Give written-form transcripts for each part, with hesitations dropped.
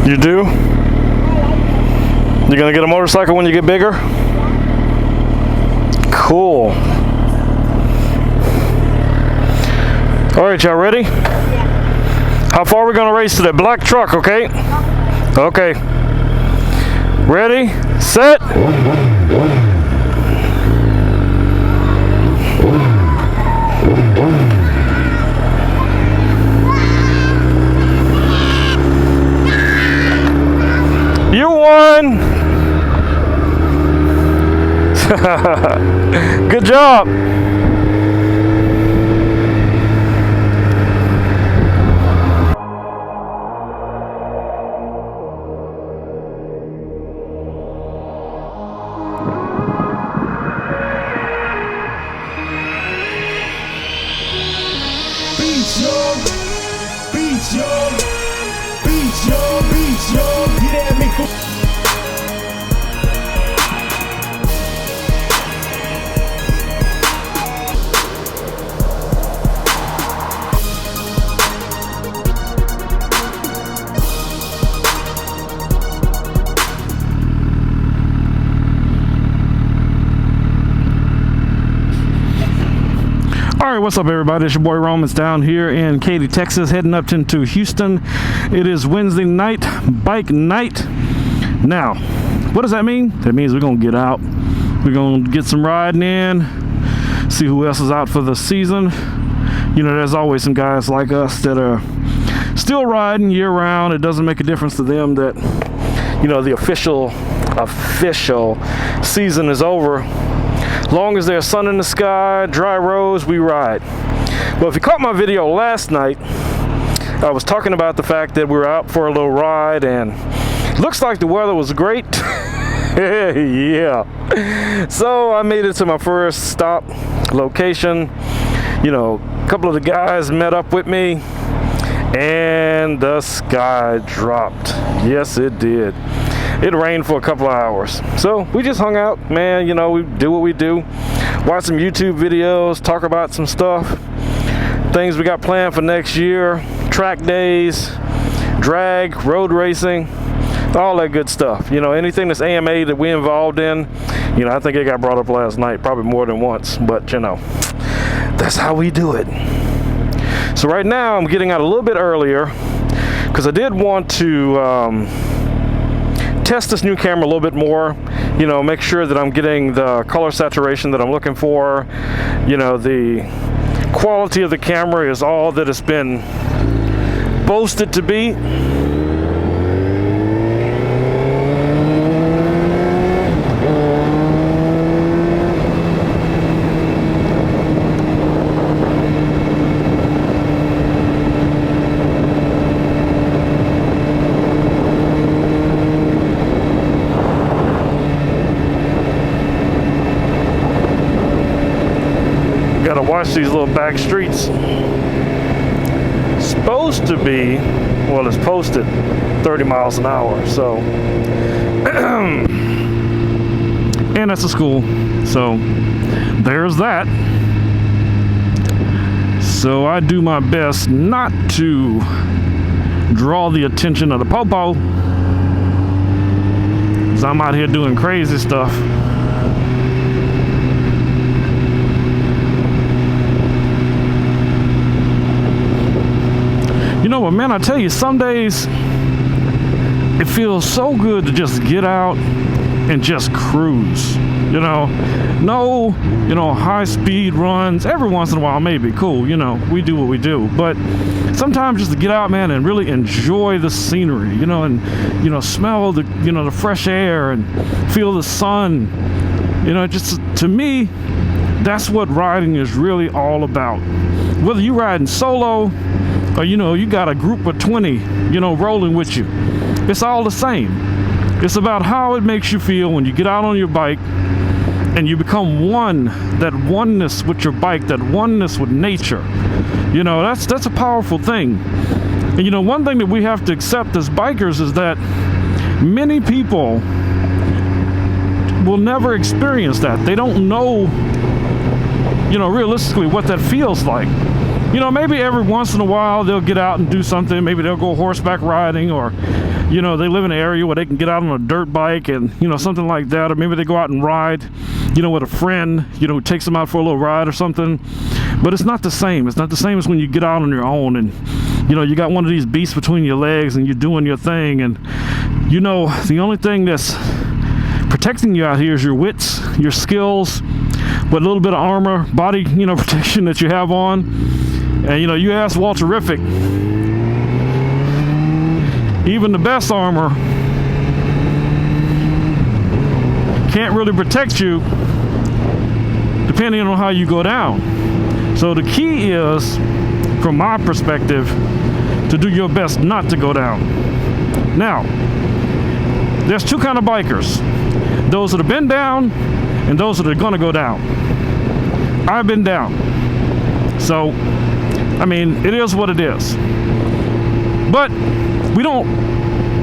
You do? You gonna get a motorcycle when you get bigger? Cool. All right, y'all ready? How far are we gonna race to that black truck, okay? Okay. Ready, set. You won. Good job. Alright, what's up everybody? It's your boy Romans down here in Katy, Texas, heading up into Houston. It is Wednesday night, bike night. Now, what does that mean? That means we're going to get out. We're going to get some riding in, see who else is out for the season. You know, there's always some guys like us that are still riding year round. It doesn't make a difference to them that, you know, the official season is over. Long as there's sun in the sky, dry roads, we ride. Well, if you caught my video last night, I was talking about the fact that we were out for a little ride and looks like the weather was great. Yeah. So I made it to my first stop location. You know, a couple of the guys met up with me and the sky dropped. Yes, it did. It rained for a couple of hours. So we just hung out, man. You know, we do what we do. Watch some YouTube videos, talk about some stuff. Things we got planned for next year. Track days, drag, road racing, all that good stuff. You know, anything that's AMA that we involved in, you know, I think it got brought up last night, probably more than once. But, you know, that's how we do it. So right now I'm getting out a little bit earlier because I did want to test this new camera a little bit more, you know, make sure that I'm getting the color saturation that I'm looking for. You know, the quality of the camera is all that it's been boasted to be. Gotta watch these little back streets. Supposed to be, well, it's posted 30 miles an hour, so and that's a school, so there's that. So I do my best not to draw the attention of the popo, because I'm out here doing crazy stuff. You know what, man, I tell you, some days it feels so good to just get out and just cruise. You know, no, you know, high speed runs. Every once in a while, maybe cool. You know, we do what we do. But sometimes just to get out, man, and really enjoy the scenery. You know, and you know, smell the, you know, the fresh air and feel the sun. You know, just to me, that's what riding is really all about. Whether you riding solo or, you know, you got a group of 20, you know, rolling with you, it's all the same. It's about how it makes you feel when you get out on your bike and you become one, that oneness with your bike, that oneness with nature. You know, that's a powerful thing. And you know, one thing that we have to accept as bikers is that many people will never experience that. They don't know, you know, realistically what that feels like. you know, maybe every once in a while they'll get out and do something. Maybe they'll go horseback riding, or, you know, they live in an area where they can get out on a dirt bike and, you know, something like that. Or maybe they go out and ride, you know, with a friend, you know, who takes them out for a little ride or something. But it's not the same. It's not the same as when you get out on your own and, you know, you got one of these beasts between your legs and you're doing your thing. And, you know, the only thing that's protecting you out here is your wits, your skills, with a little bit of armor, body, you know, protection that you have on. And, you know, you ask Walterific, even the best armor can't really protect you depending on how you go down. So the key is, from my perspective, to do your best not to go down. Now, there's two kind of bikers. Those that have been down and those that are gonna go down. I've been down. So, I mean, it is what it is. But we don't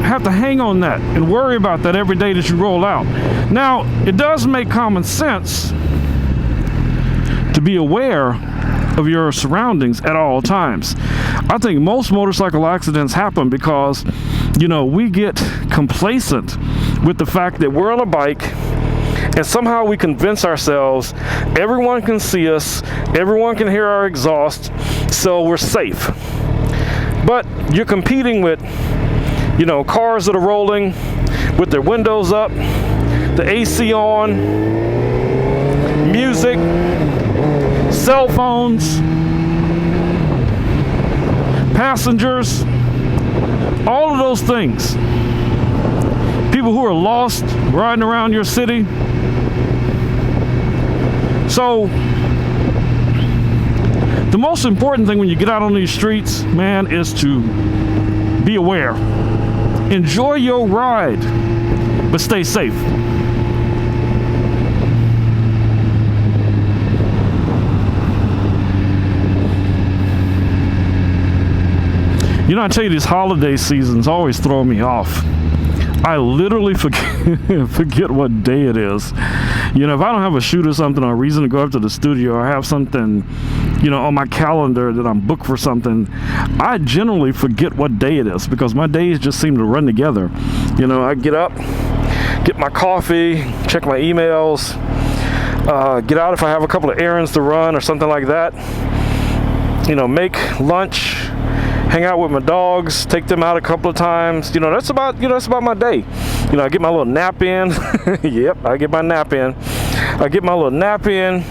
have to hang on that and worry about that every day that you roll out. Now, it does make common sense to be aware of your surroundings at all times. I think most motorcycle accidents happen because, you know, we get complacent with the fact that we're on a bike and somehow we convince ourselves everyone can see us, everyone can hear our exhaust, so we're safe. But you're competing with, you know, cars that are rolling with their windows up, the AC on, music, cell phones, passengers, all of those things. People who are lost riding around your city. So the most important thing when you get out on these streets, man, is to be aware. Enjoy your ride, but stay safe. You know, I tell you, these holiday seasons always throw me off. I literally forget what day it is. You know, if I don't have a shoot or something or a reason to go up to the studio, or have something, you know, on my calendar that I'm booked for something, I generally forget what day it is because my days just seem to run together. You know, I get up, get my coffee, check my emails, get out if I have a couple of errands to run or something like that. You know, make lunch, hang out with my dogs, take them out a couple of times. You know, that's about my day. You know, I get my little nap in. Yep, I get my nap in. I get my little nap in.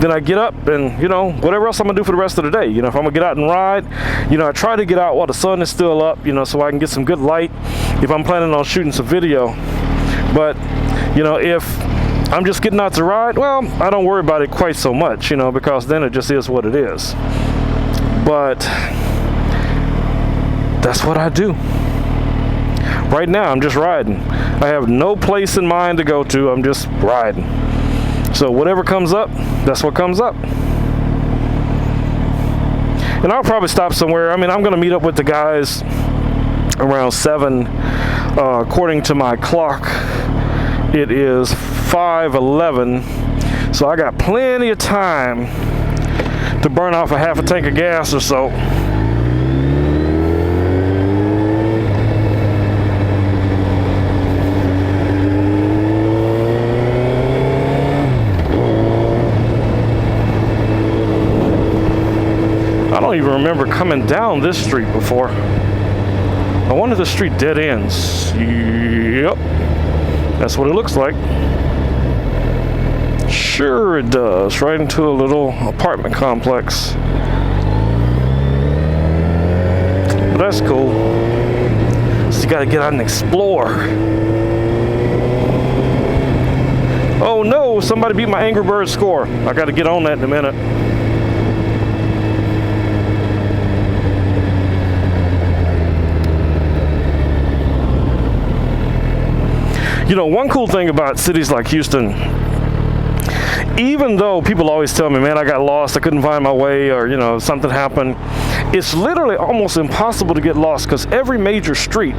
Then I get up and, you know, whatever else I'm gonna do for the rest of the day. You know, if I'm gonna get out and ride, you know, I try to get out while the sun is still up, you know, so I can get some good light if I'm planning on shooting some video. But, you know, if I'm just getting out to ride, well, I don't worry about it quite so much, you know, because then it just is what it is. But that's what I do. Right now, I'm just riding. I have no place in mind to go to. I'm just riding. So whatever comes up, that's what comes up. And I'll probably stop somewhere. I mean, I'm going to meet up with the guys around 7. According to my clock, it is 5:11. So I got plenty of time to burn off a half a tank of gas or so. I don't even remember coming down this street before. I wonder if the street dead ends. Yep, that's what it looks like. Sure it does, right into a little apartment complex. But that's cool. So you gotta get out and explore. Oh no, somebody beat my Angry Birds score. I gotta get on that in a minute. You know, one cool thing about cities like Houston, even though people always tell me, man, I got lost, I couldn't find my way, or, you know, something happened, it's literally almost impossible to get lost because every major street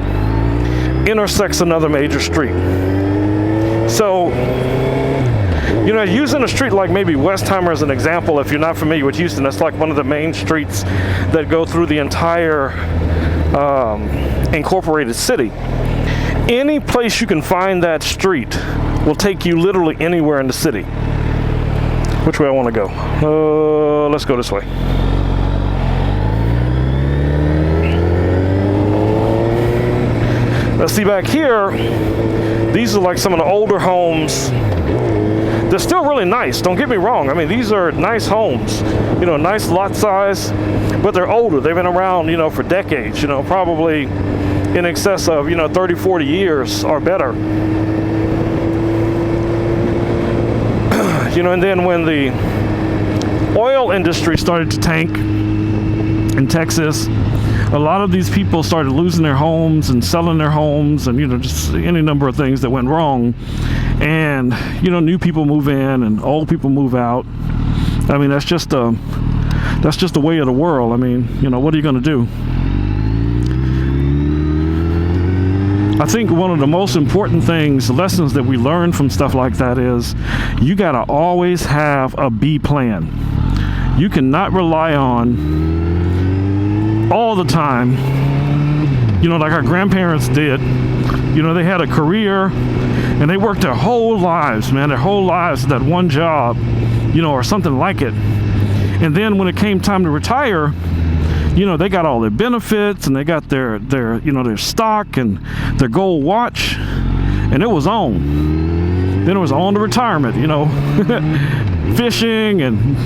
intersects another major street. So You know, using a street like maybe Westheimer as an example, if you're not familiar with Houston, that's like one of the main streets that go through the entire incorporated city. Any place you can find that street will take you literally anywhere in the city. Which way I want to go? Let's go this way. Let's see back here. These are like some of the older homes. They're still really nice, don't get me wrong. I mean, these are nice homes, you know, nice lot size, but they're older. They've been around, you know, for decades, you know, probably in excess of, you know, 30, 40 years or better. You know, and then when the oil industry started to tank in Texas, a lot of these people started losing their homes and selling their homes, and, you know, just any number of things that went wrong. And, you know, new people move in and old people move out. I mean, that's just the way of the world. I mean, you know, what are you going to do? I think one of the most important things, lessons that we learn from stuff like that is you got to always have a B plan. You cannot rely on all the time, you know, like our grandparents did. You know, they had a career and they worked their whole lives, man, their whole lives at that one job, you know, or something like it. And then when it came time to retire, you know, they got all their benefits and they got their you know, their stock and their gold watch, and it was on. Then it was on to retirement, you know, fishing and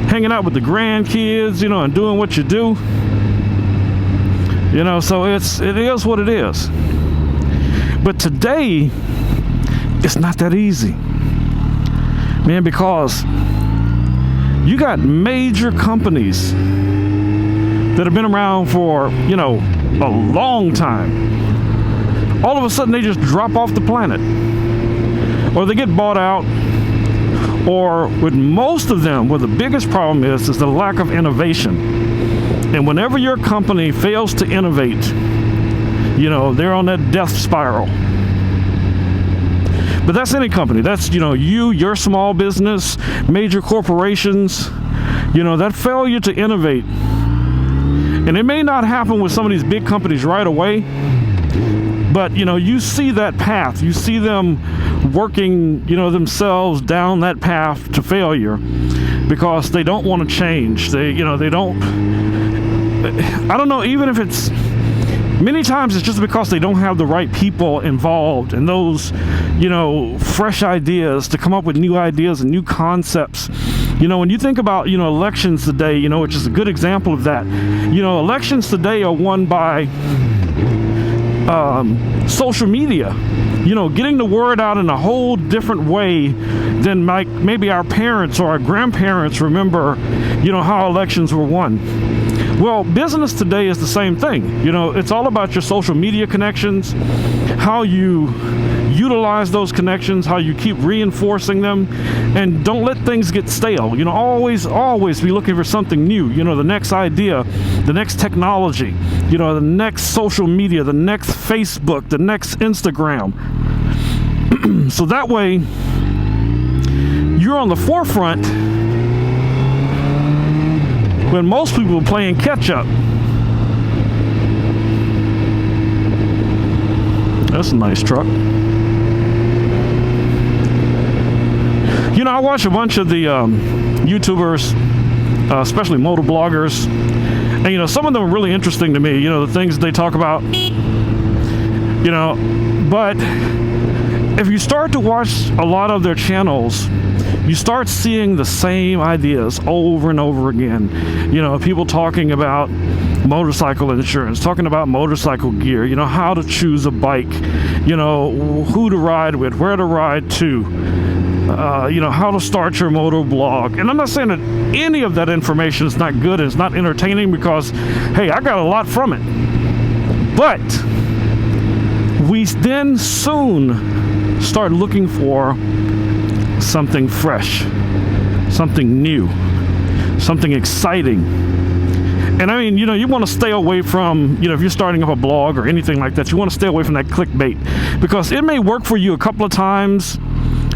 hanging out with the grandkids, you know, and doing what you do. You know, so it is what it is. But today, it's not that easy, man, because you got major companies that have been around for, you know, a long time. All of a sudden, they just drop off the planet, or they get bought out, or with most of them, what the biggest problem is the lack of innovation. And whenever your company fails to innovate, you know, they're on that death spiral. But that's any company. That's, you know, your small business, major corporations, you know, that failure to innovate. And it may not happen with some of these big companies right away, but, you know, you see that path. You see them working, you know, themselves down that path to failure because they don't want to change. They, you know, they don't, I don't know, even if it's, many times it's just because they don't have the right people involved and those, you know, fresh ideas to come up with new ideas and new concepts. You know, when you think about, you know, elections today, you know, which is a good example of that, you know, elections today are won by social media, you know, getting the word out in a whole different way than maybe our parents or our grandparents remember, you know, how elections were won. Well, business today is the same thing. You know, it's all about your social media connections, how you utilize those connections, how you keep reinforcing them, and don't let things get stale. You know, always be looking for something new. You know, the next idea, the next technology, you know, the next social media, the next Facebook, the next Instagram. So that way, you're on the forefront when most people are playing catch up. That's a nice truck. You know, I watch a bunch of the YouTubers, especially motovloggers, and, you know, some of them are really interesting to me, you know, the things they talk about, you know, but if you start to watch a lot of their channels, you start seeing the same ideas over and over again. You know, people talking about motorcycle insurance, talking about motorcycle gear, you know, how to choose a bike, you know, who to ride with, where to ride to, you know, how to start your motovlog. And I'm not saying that any of that information is not good and it's not entertaining, because, hey, I got a lot from it. But we then soon start looking for something fresh, something new, something exciting. And I mean, you know, you want to stay away from, you know, if you're starting up a blog or anything like that, you want to stay away from that clickbait, because it may work for you a couple of times,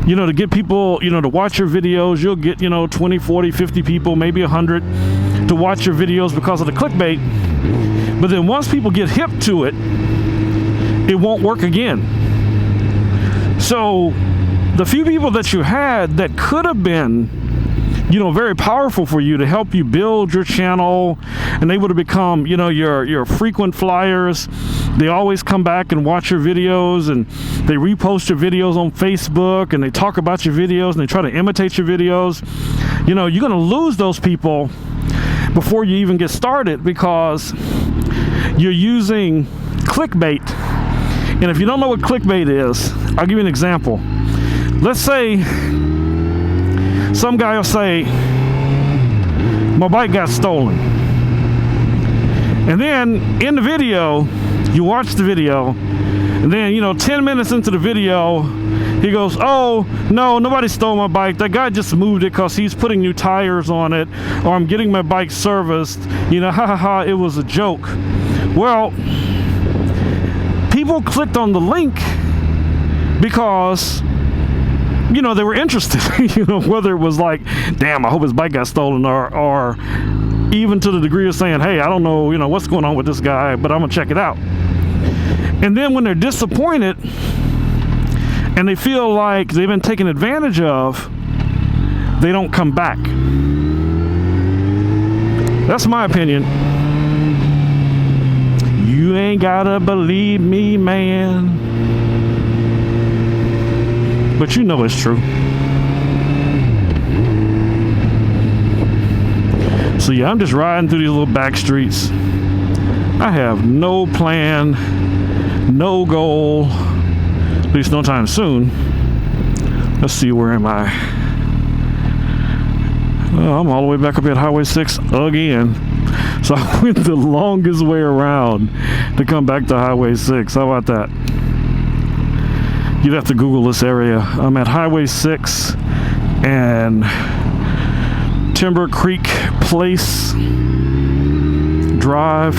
you know, to get people, you know, to watch your videos. You'll get, you know, 20, 40, 50 people, maybe 100 to watch your videos because of the clickbait. But then once people get hip to it, it won't work again. So the few people that you had that could have been, you know, very powerful for you to help you build your channel, and they would have become, you know, your frequent flyers. They always come back and watch your videos, and they repost your videos on Facebook, and they talk about your videos, and they try to imitate your videos. You know, you're going to lose those people before you even get started because you're using clickbait. And if you don't know what clickbait is, I'll give you an example. Let's say some guy will say, my bike got stolen. And then in the video, you watch the video, and then, you know, 10 minutes into the video, he goes, oh, no, nobody stole my bike. That guy just moved it because he's putting new tires on it, or I'm getting my bike serviced. You know, ha ha ha, it was a joke. Well, people clicked on the link because, you know, they were interested. You know, whether it was like, damn, I hope his bike got stolen, or even to the degree of saying, hey, I don't know, you know, what's going on with this guy, but I'm gonna check it out. And then when they're disappointed and they feel like they've been taken advantage of, they don't come back. That's my opinion. You ain't gotta believe me, man, but you know it's true. So yeah, I'm just riding through these little back streets. I have no plan, no goal, at least no time soon. Let's see, where am I? Oh, I'm all the way back up at Highway 6 again. So I went the longest way around to come back to Highway 6. How about that? You'd have to Google this area. I'm at Highway 6 and Timber Creek Place Drive.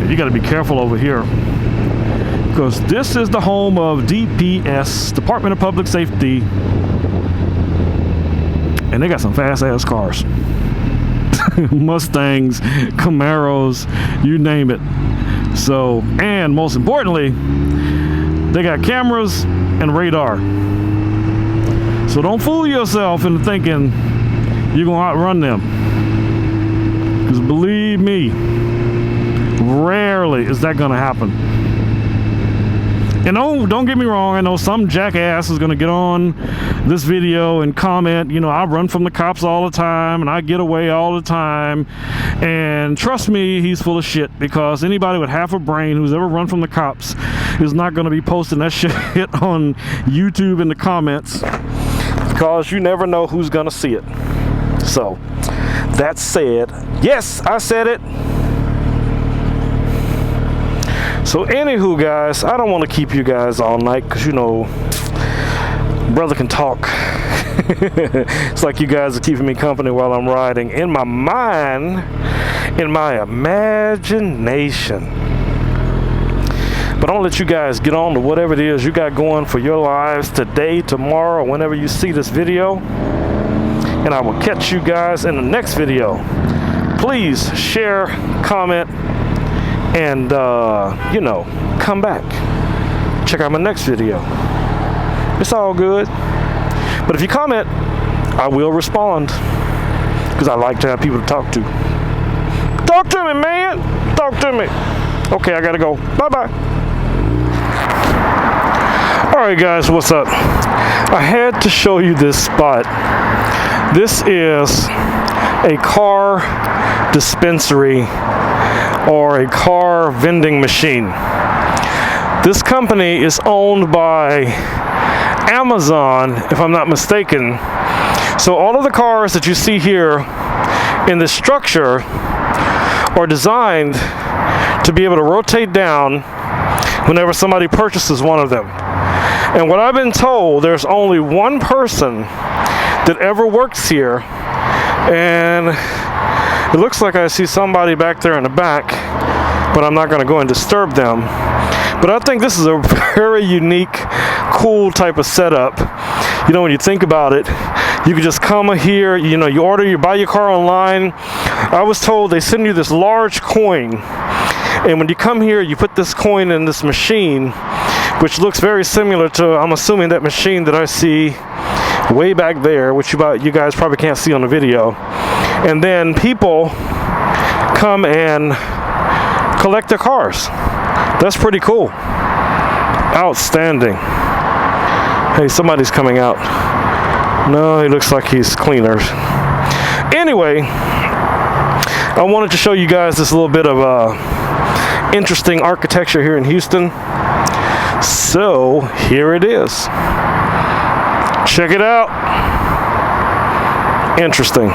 You got to be careful over here because this is the home of DPS, Department of Public Safety, and they got some fast ass cars. Mustangs, Camaros, you name it. So, and most importantly, they got cameras and radar. So don't fool yourself into thinking you're gonna outrun them, because believe me, rarely is that gonna happen. And don't get me wrong, I know some jackass is gonna get on this video and comment, you know, I run from the cops all the time and I get away all the time. And trust me, he's full of shit, because anybody with half a brain who's ever run from the cops is not gonna be posting that shit on YouTube in the comments, because you never know who's gonna see it. So, that said, yes, I said it. So anywho, guys, I don't want to keep you guys all night, because, you know, brother can talk. It's like you guys are keeping me company while I'm riding in my mind, in my imagination. But I'll let you guys get on to whatever it is you got going for your lives today, tomorrow, or whenever you see this video. And I will catch you guys in the next video. Please share, comment, and you know, come back, check out my next video. It's all good. But if you comment, I will respond, because I like to have people to talk to. Talk to me, man. Talk to me. Okay, I gotta go. Bye-bye. Alright guys, what's up? I had to show you this spot. This is a car dispensary, or a car vending machine. This company is owned by Amazon, if I'm not mistaken. So all of the cars that you see here in this structure are designed to be able to rotate down whenever somebody purchases one of them. And what I've been told, there's only one person that ever works here. And it looks like I see somebody back there in the back, but I'm not going to go and disturb them. But I think this is a very unique, cool type of setup. You know, when you think about it, you can just come here, you know, you buy your car online. I was told they send you this large coin, and when you come here, you put this coin in this machine, which looks very similar to, I'm assuming, that machine that I see way back there, which you guys probably can't see on the video. And then people come and collect their cars. That's pretty cool. Outstanding. Hey, somebody's coming out. No, he looks like he's cleaners. Anyway, I wanted to show you guys this little bit of interesting architecture here in Houston. So here it is. Check it out. Interesting.